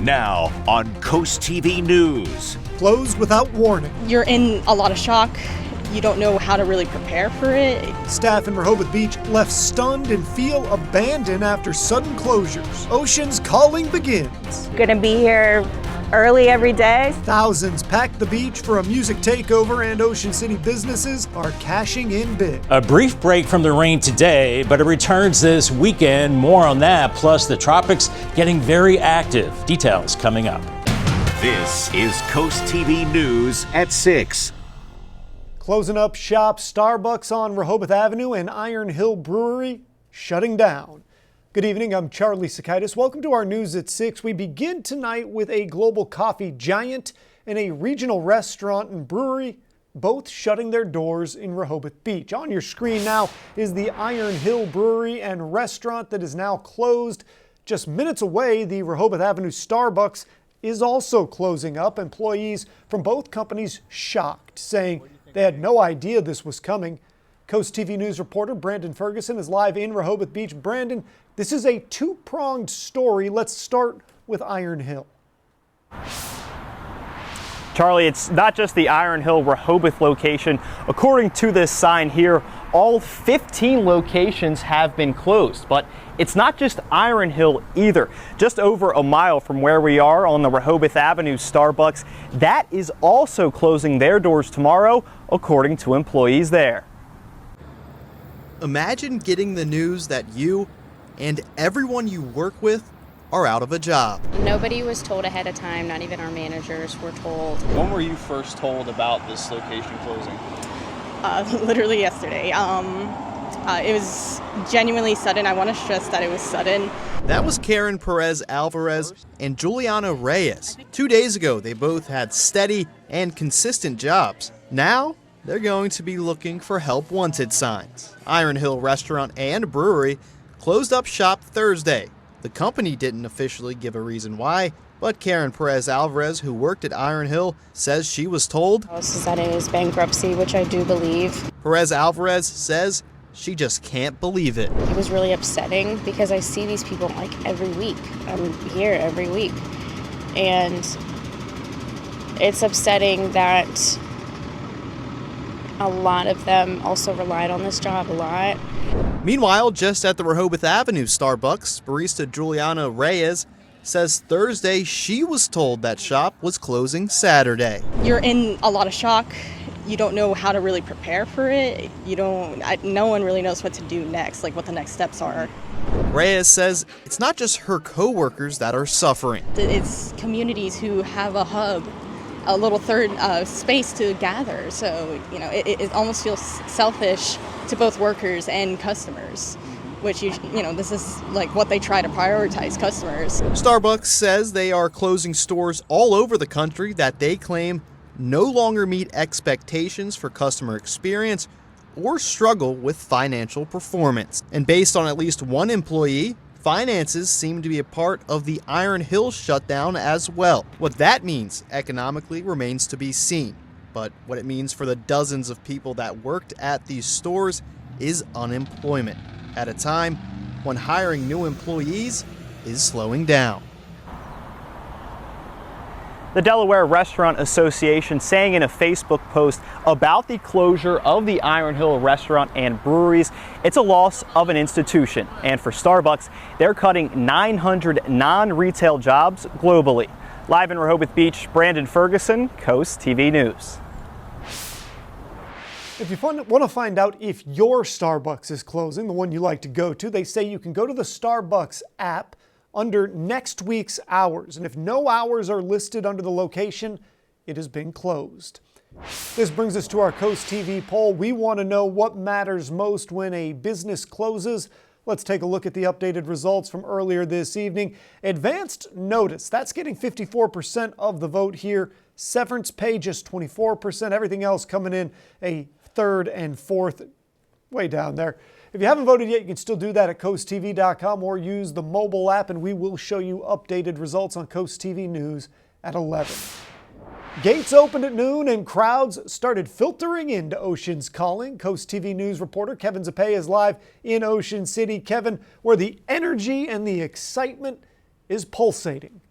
Now on Coast TV News. Closed without warning. You're in a lot of shock. You don't know how to really prepare for it. Staff in Rehoboth Beach left stunned and feel abandoned after sudden closures. Ocean's calling begins. Gonna be here early every day. Thousands packed the beach for a music takeover, and Ocean City businesses are cashing in big. A brief break from the rain today, but it returns this weekend. More on that, plus the tropics getting very active. Details coming up. This is Coast TV News at 6. Closing up shop, Starbucks on Rehoboth Avenue and Iron Hill Brewery shutting down. Good evening, I'm Charlie Sakaitis. Welcome to our News at 6. We begin tonight with a global coffee giant and a regional restaurant and brewery, both shutting their doors in Rehoboth Beach. On your screen now is the Iron Hill Brewery and Restaurant that is now closed. Just minutes away, the Rehoboth Avenue Starbucks is also closing up. Employees from both companies shocked, saying they had no idea this was coming. Coast TV News reporter Brandon Ferguson is live in Rehoboth Beach. Brandon, this is a two-pronged story. Let's start with Iron Hill. Charlie, it's not just the Iron Hill Rehoboth location. According to this sign here, all 15 locations have been closed, but it's not just Iron Hill either. Just over a mile from where we are on the Rehoboth Avenue Starbucks, that is also closing their doors tomorrow, according to employees there. Imagine getting the news that you and everyone you work with are out of a job. Nobody was told ahead of time, not even our managers were told. When were you first told about this location closing? Literally yesterday. It was genuinely sudden. I want to stress that it was sudden. That was Karen Perez Alvarez and Juliana Reyes. 2 days ago, they both had steady and consistent jobs. Now, they're going to be looking for help wanted signs. Iron Hill Restaurant and Brewery closed up shop Thursday. The company didn't officially give a reason why, but Karen Perez Alvarez, who worked at Iron Hill, says she was told That it is bankruptcy, which I do believe. Perez Alvarez says she just can't believe it. It was really upsetting because I see these people like every week. I'm here every week. And it's upsetting that a lot of them also relied on this job a lot. Meanwhile, just at the Rehoboth Avenue Starbucks, barista Juliana Reyes says Thursday she was told that shop was closing Saturday. You're in a lot of shock. You don't know how to really prepare for it. No one really knows what to do next, like what the next steps are. Reyes says it's not just her coworkers that are suffering. It's communities who have a hub, a little third space to gather. So, it almost feels selfish to both workers and customers, which, this is like what they try to prioritize, customers. Starbucks says they are closing stores all over the country that they claim no longer meet expectations for customer experience or struggle with financial performance. And based on at least one employee, finances seem to be a part of the Iron Hill shutdown as well. What that means economically remains to be seen, but what it means for the dozens of people that worked at these stores is unemployment at a time when hiring new employees is slowing down. The Delaware Restaurant Association saying in a Facebook post about the closure of the Iron Hill Restaurant and Breweries, it's a loss of an institution. And for Starbucks, they're cutting 900 non-retail jobs globally. Live in Rehoboth Beach, Brandon Ferguson, Coast TV News. If you want to find out if your Starbucks is closing, the one you like to go to, they say you can go to the Starbucks app under next week's hours. And if no hours are listed under the location, it has been closed. This brings us to our Coast TV poll. We want to know what matters most when a business closes. Let's take a look at the updated results from earlier this evening. Advanced notice, that's getting 54% of the vote here. Severance pay, just 24%. Everything else coming in a third and fourth, way down there. If you haven't voted yet, you can still do that at coasttv.com or use the mobile app, and we will show you updated results on Coast TV News at 11. Gates opened at noon and crowds started filtering into Ocean's calling. Coast TV News reporter Kevin Zappe is live in Ocean City. Kevin, where the energy and the excitement is pulsating.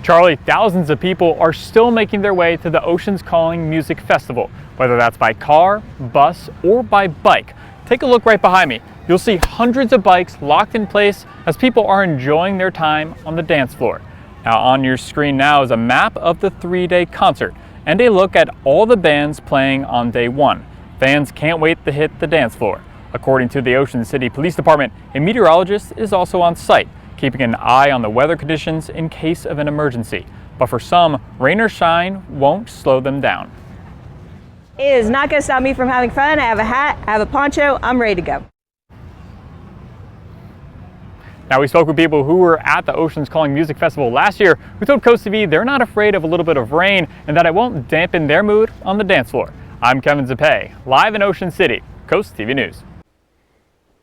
Charlie, thousands of people are still making their way to the Oceans Calling Music Festival, whether that's by car, bus, or by bike. Take a look right behind me. You'll see hundreds of bikes locked in place as people are enjoying their time on the dance floor. Now on your screen now is a map of the 3-day concert and a look at all the bands playing on day 1. Fans can't wait to hit the dance floor. According to the Ocean City Police Department, a meteorologist is also on site, keeping an eye on the weather conditions in case of an emergency. But for some, rain or shine won't slow them down. It is not going to stop me from having fun. I have a hat, I have a poncho, I'm ready to go. Now, we spoke with people who were at the Oceans Calling Music Festival last year who told CoastTV they're not afraid of a little bit of rain and that it won't dampen their mood on the dance floor. I'm Kevin Zappe, live in Ocean City, CoastTV News.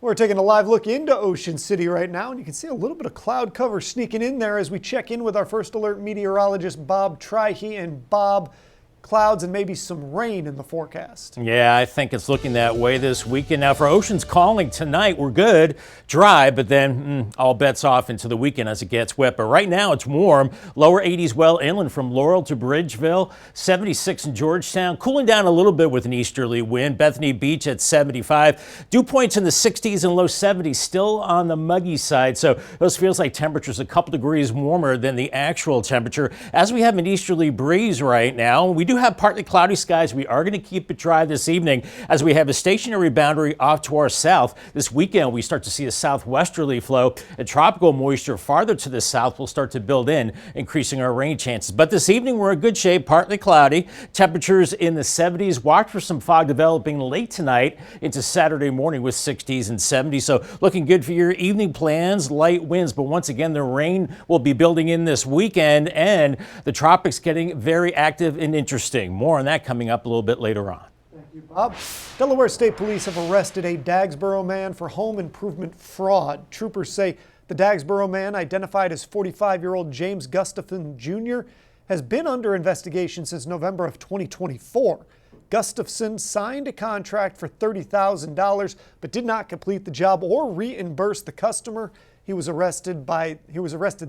We're taking a live look into Ocean City right now, and you can see a little bit of cloud cover sneaking in there as we check in with our first alert meteorologist, Bob Trihey. And Bob, clouds and maybe some rain in the forecast. Yeah, I think it's looking that way this weekend. Now for Oceans Calling tonight, we're good, dry, but then all bets off into the weekend as it gets wet. But right now it's warm, lower 80s well inland from Laurel to Bridgeville, 76 in Georgetown, cooling down a little bit with an easterly wind. Bethany Beach at 75, dew points in the 60s and low 70s, still on the muggy side. So those feels like temperatures a couple degrees warmer than the actual temperature as we have an easterly breeze right now. We do have partly cloudy skies. We are going to keep it dry this evening as we have a stationary boundary off to our south. This weekend we start to see a southwesterly flow and tropical moisture farther to the south will start to build in, increasing our rain chances. But this evening we're in good shape, partly cloudy, temperatures in the 70s. Watch for some fog developing late tonight into Saturday morning with 60s and 70s. So looking good for your evening plans, light winds, but once again the rain will be building in this weekend and the tropics getting very active and interesting. More on that coming up a little bit later on. Thank you, Bob. Delaware State Police have arrested a Dagsboro man for home improvement fraud. Troopers say the Dagsboro man, identified as 45-year-old James Gustafson Jr., has been under investigation since November of 2024. Gustafson signed a contract for $30,000 but did not complete the job or reimburse the customer. He was arrested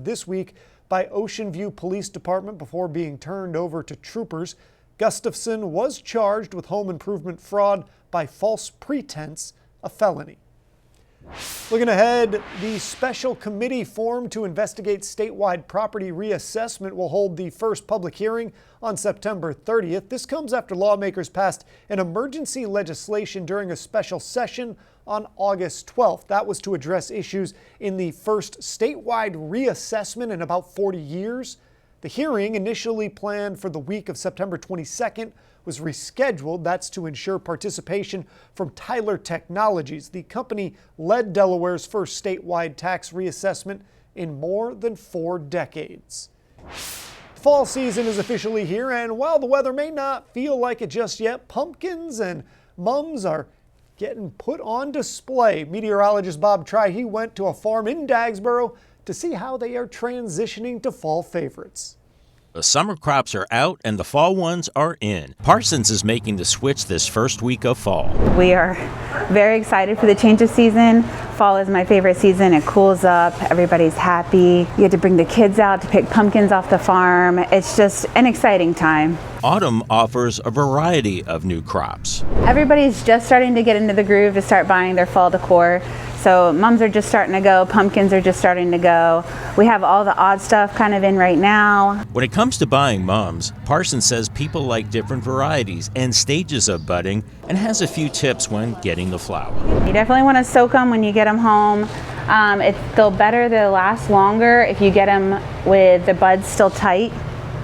this week by Ocean View Police Department before being turned over to troopers. Gustafson was charged with home improvement fraud by false pretense, a felony. Looking ahead, the special committee formed to investigate statewide property reassessment will hold the first public hearing on September 30th. This comes after lawmakers passed an emergency legislation during a special session on August 12th. That was to address issues in the first statewide reassessment in about 40 years. The hearing, initially planned for the week of September 22nd, was rescheduled. That's to ensure participation from Tyler Technologies. The company led Delaware's first statewide tax reassessment in more than 4 decades. Fall season is officially here, and while the weather may not feel like it just yet, pumpkins and mums are getting put on display. Meteorologist Bob Trihey went to a farm in Dagsboro to see how they are transitioning to fall favorites. The summer crops are out and the fall ones are in. Parsons is making the switch this first week of fall. We are very excited for the change of season. Fall is my favorite season. It cools up, everybody's happy. You get to bring the kids out to pick pumpkins off the farm. It's just an exciting time. Autumn offers a variety of new crops. Everybody's just starting to get into the groove to start buying their fall decor. So mums are just starting to go, pumpkins are just starting to go. We have all the odd stuff kind of in right now. When it comes to buying mums, Parsons says people like different varieties and stages of budding and has a few tips when getting the flower. You definitely want to soak them when you get them home. They'll last longer if you get them with the buds still tight.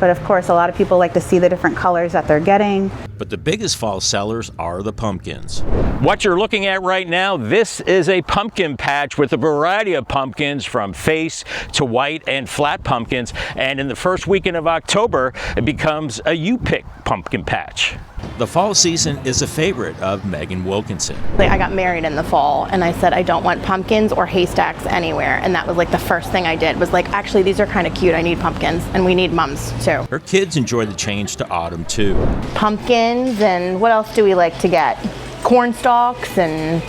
But of course, a lot of people like to see the different colors that they're getting. But the biggest fall sellers are the pumpkins. What you're looking at right now, this is a pumpkin patch with a variety of pumpkins from face to white and flat pumpkins. And in the first weekend of October, it becomes a you-pick pumpkin patch. The fall season is a favorite of Megan Wilkinson. I got married in the fall and I said I don't want pumpkins or haystacks anywhere, and that was like the first thing I did was like, actually these are kind of cute, I need pumpkins, and we need mums too. Her kids enjoy the change to autumn too. Pumpkins, and what else do we like to get? Corn stalks and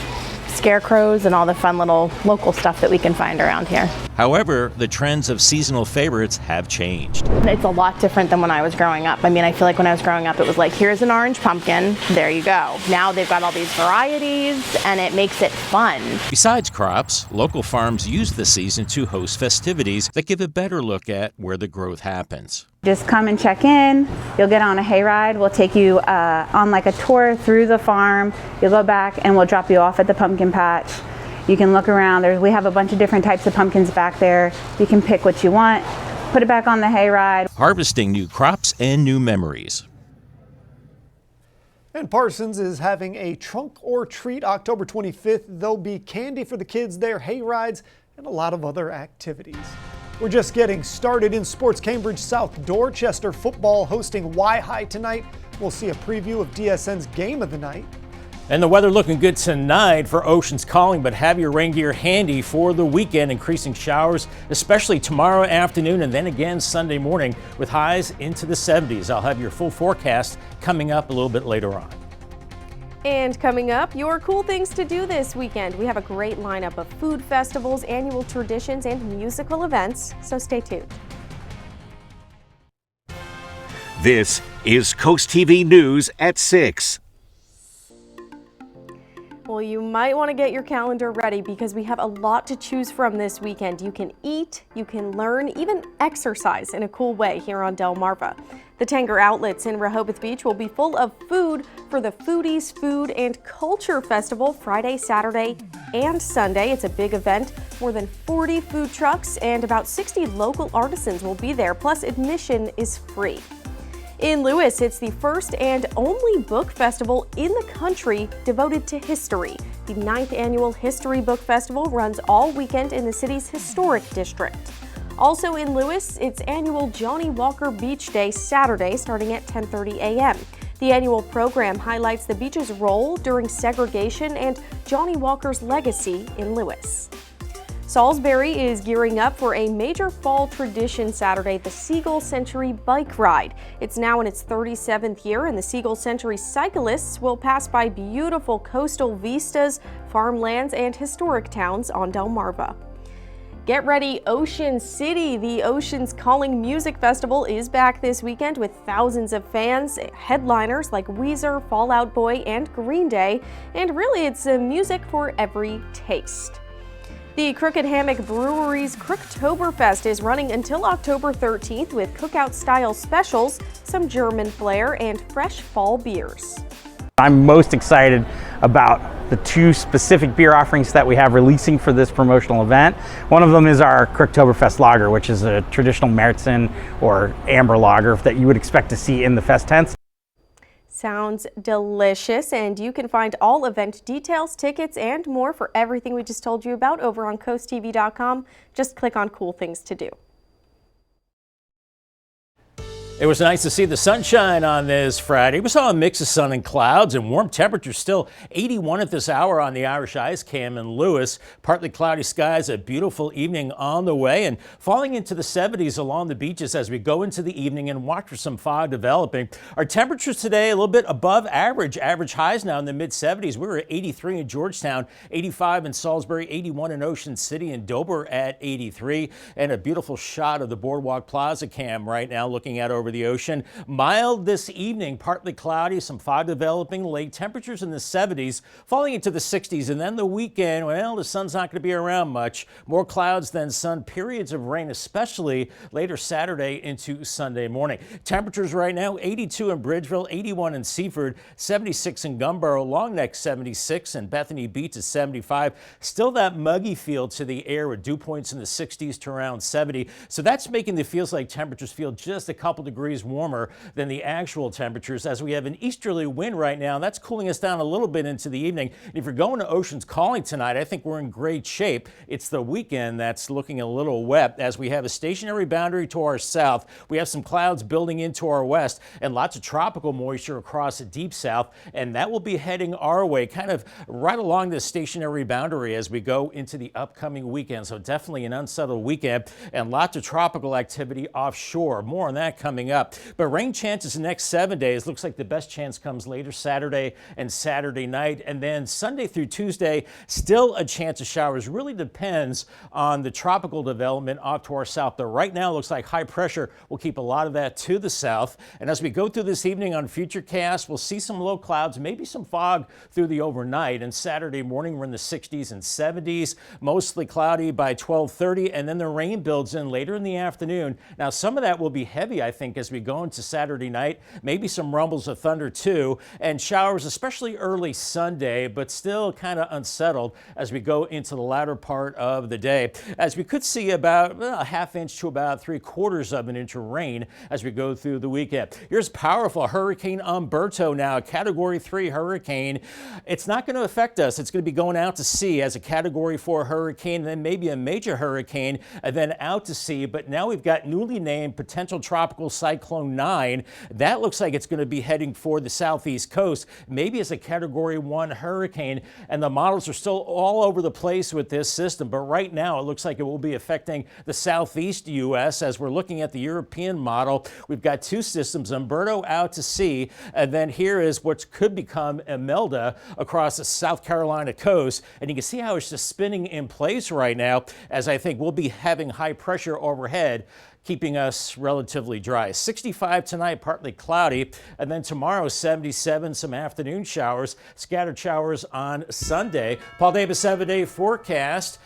scarecrows and all the fun little local stuff that we can find around here. However, the trends of seasonal favorites have changed. It's a lot different than when I was growing up. I mean, I feel like when I was growing up, it was like, here's an orange pumpkin, there you go. Now they've got all these varieties, and it makes it fun. Besides crops, local farms use the season to host festivities that give a better look at where the growth happens. Just come and check in. You'll get on a hayride. We'll take you on like a tour through the farm. You'll go back and we'll drop you off at the pumpkin patch. You can look around. We have a bunch of different types of pumpkins back there. You can pick what you want, put it back on the hayride. Harvesting new crops and new memories. And Parsons is having a trunk or treat October 25th. There'll be candy for the kids there, hay rides, and a lot of other activities. We're just getting started in sports. Cambridge South Dorchester football hosting Y-High tonight. We'll see a preview of DSN's game of the night. And the weather looking good tonight for Oceans Calling, but have your rain gear handy for the weekend. Increasing showers, especially tomorrow afternoon and then again Sunday morning with highs into the 70s. I'll have your full forecast coming up a little bit later on. And coming up, your cool things to do this weekend. We have a great lineup of food festivals, annual traditions, and musical events, so stay tuned. This is Coast TV News at 6. Well, you might want to get your calendar ready because we have a lot to choose from this weekend. You can eat, you can learn, even exercise in a cool way here on Delmarva. The Tanger Outlets in Rehoboth Beach will be full of food for the Foodies Food and Culture Festival Friday, Saturday, and Sunday. It's a big event. More than 40 food trucks and about 60 local artisans will be there, plus admission is free. In Lewis, it's the first and only book festival in the country devoted to history. The 9th annual History Book Festival runs all weekend in the city's historic district. Also in Lewis, it's annual Johnny Walker Beach Day Saturday starting at 10:30 a.m. The annual program highlights the beach's role during segregation and Johnny Walker's legacy in Lewis. Salisbury is gearing up for a major fall tradition Saturday, the Seagull Century Bike Ride. It's now in its 37th year, and the Seagull Century cyclists will pass by beautiful coastal vistas, farmlands, and historic towns on Delmarva. Get ready, Ocean City. The Oceans Calling Music Festival is back this weekend with thousands of fans, headliners like Weezer, Fall Out Boy, and Green Day, and really it's music for every taste. The Crooked Hammock Brewery's Crooktoberfest is running until October 13th with cookout-style specials, some German flair, and fresh fall beers. I'm most excited about the two specific beer offerings that we have releasing for this promotional event. One of them is our Crooktoberfest Lager, which is a traditional Märzen or amber lager that you would expect to see in the fest tents. Sounds delicious, and you can find all event details, tickets, and more for everything we just told you about over on CoastTV.com. Just click on Cool Things to Do. It was nice to see the sunshine on this Friday. We saw a mix of sun and clouds and warm temperatures, still 81 at this hour on the Irish Ice Cam in Lewis. Partly cloudy skies, a beautiful evening on the way, and falling into the 70s along the beaches as we go into the evening and watch for some fog developing. Our temperatures today a little bit above average. Average highs now in the mid-70s. We were at 83 in Georgetown, 85 in Salisbury, 81 in Ocean City, and Dover at 83. And a beautiful shot of the Boardwalk Plaza Cam right now looking out over the ocean. Mild this evening, partly cloudy, some fog developing late, temperatures in the 70s, falling into the 60s, and then the weekend, well, the sun's not going to be around much. More clouds than sun, periods of rain, especially later Saturday into Sunday morning. Temperatures right now, 82 in Bridgeville, 81 in Seaford, 76 in Gumboro, Long Neck 76, and Bethany Beach is 75. Still that muggy feel to the air with dew points in the 60s to around 70. So that's making the feels like temperatures feel just a couple degrees warmer than the actual temperatures as we have an easterly wind right now. That's cooling us down a little bit into the evening. And if you're going to Oceans Calling tonight, I think we're in great shape. It's the weekend that's looking a little wet as we have a stationary boundary to our south. We have some clouds building into our west and lots of tropical moisture across the deep south, and that will be heading our way kind of right along this stationary boundary as we go into the upcoming weekend. So definitely an unsettled weekend and lots of tropical activity offshore. More on that coming coming up. But rain chances the next 7 days. Looks like the best chance comes later Saturday and Saturday night. And then Sunday through Tuesday, still a chance of showers. Really depends on the tropical development off to our south. But right now, it looks like high pressure will keep a lot of that to the south. And as we go through this evening on Futurecast, we'll see some low clouds, maybe some fog through the overnight. And Saturday morning, we're in the 60s and 70s, mostly cloudy by 12:30, and then the rain builds in later in the afternoon. Now, some of that will be heavy, I think, as we go into Saturday night, maybe some rumbles of thunder too, and showers, especially early Sunday, but still kind of unsettled as we go into the latter part of the day, as we could see about a half inch to about 3/4 of an inch of rain as we go through the weekend. Here's powerful Hurricane Umberto now, a Category 3 hurricane. It's not going to affect us. It's going to be going out to sea as a Category 4 hurricane, then maybe a major hurricane, and then out to sea. But now we've got newly named potential tropical cyclone 9. That looks like it's going to be heading for the southeast coast, maybe as a Category 1 hurricane. And the models are still all over the place with this system. But right now, it looks like it will be affecting the southeast U.S. As we're looking at the European model, we've got two systems, Umberto out to sea, and then here is what could become Imelda across the South Carolina coast. And you can see how it's just spinning in place right now, as I think we'll be having high pressure overhead, keeping us relatively dry. 65 tonight, partly cloudy, and then tomorrow 77, some afternoon showers, scattered showers on Sunday. Paul Davis 7-day forecast.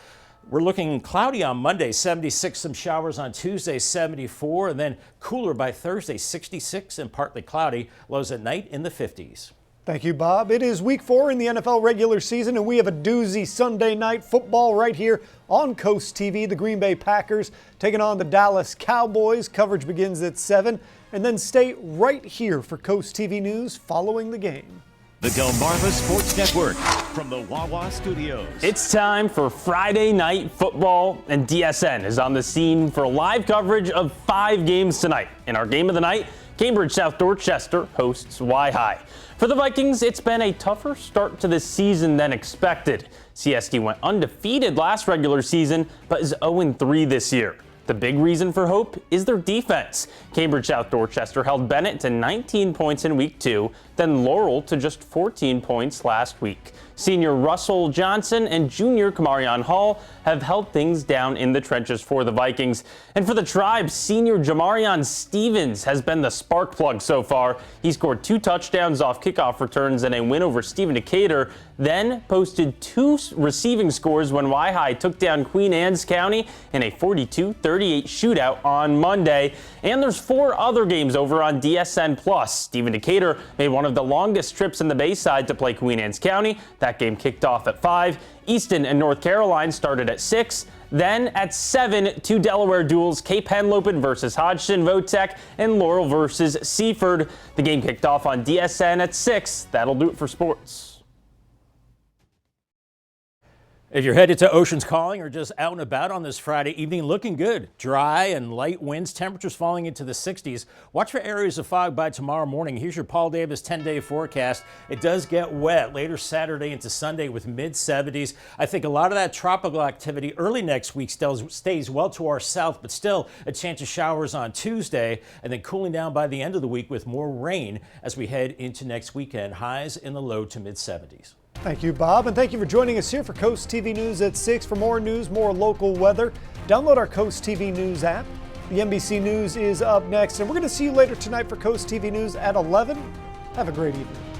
We're looking cloudy on Monday, 76, some showers on Tuesday, 74, and then cooler by Thursday, 66 and partly cloudy, lows at night in the 50s. Thank you, Bob. It is week 4 in the NFL regular season, and we have a doozy Sunday night football right here on Coast TV. The Green Bay Packers taking on the Dallas Cowboys. Coverage begins at 7, and then stay right here for Coast TV News following the game. The Delmarva Sports Network from the Wawa Studios. It's time for Friday Night Football, and DSN is on the scene for live coverage of 5 games tonight. In our game of the night, Cambridge South Dorchester hosts Y-High. For the Vikings, it's been a tougher start to the season than expected. CSD went undefeated last regular season, but is 0-3 this year. The big reason for hope is their defense. Cambridge South Dorchester held Bennett to 19 points in week 2, then Laurel to just 14 points last week. Senior Russell Johnson and junior Kamarion Hall have held things down in the trenches for the Vikings. And for the Tribe, senior Jamarion Stevens has been the spark plug so far. He scored 2 touchdowns off kickoff returns and a win over Stephen Decatur, then posted 2 receiving scores when Y-High took down Queen Anne's County in a 42-38 shootout on Monday. And there's 4 other games over on DSN+. Stephen Decatur made one of the longest trips in the Bayside to play Queen Anne's County. That game kicked off at 5. Easton and North Caroline started at 6. Then at 7, 2 Delaware duels, Cape Henlopen versus Hodgson Votech and Laurel versus Seaford. The game kicked off on DSN at 6. That'll do it for sports. If you're headed to Oceans Calling or just out and about on this Friday evening, looking good. Dry and light winds, temperatures falling into the 60s. Watch for areas of fog by tomorrow morning. Here's your Paul Davis 10-day forecast. It does get wet later Saturday into Sunday with mid-70s. I think a lot of that tropical activity early next week stays well to our south, but still a chance of showers on Tuesday, and then cooling down by the end of the week with more rain as we head into next weekend. Highs in the low to mid-70s. Thank you, Bob, and thank you for joining us here for Coast TV News at 6. For more news, more local weather, download our Coast TV News app. The NBC News is up next, and we're going to see you later tonight for Coast TV News at 11. Have a great evening.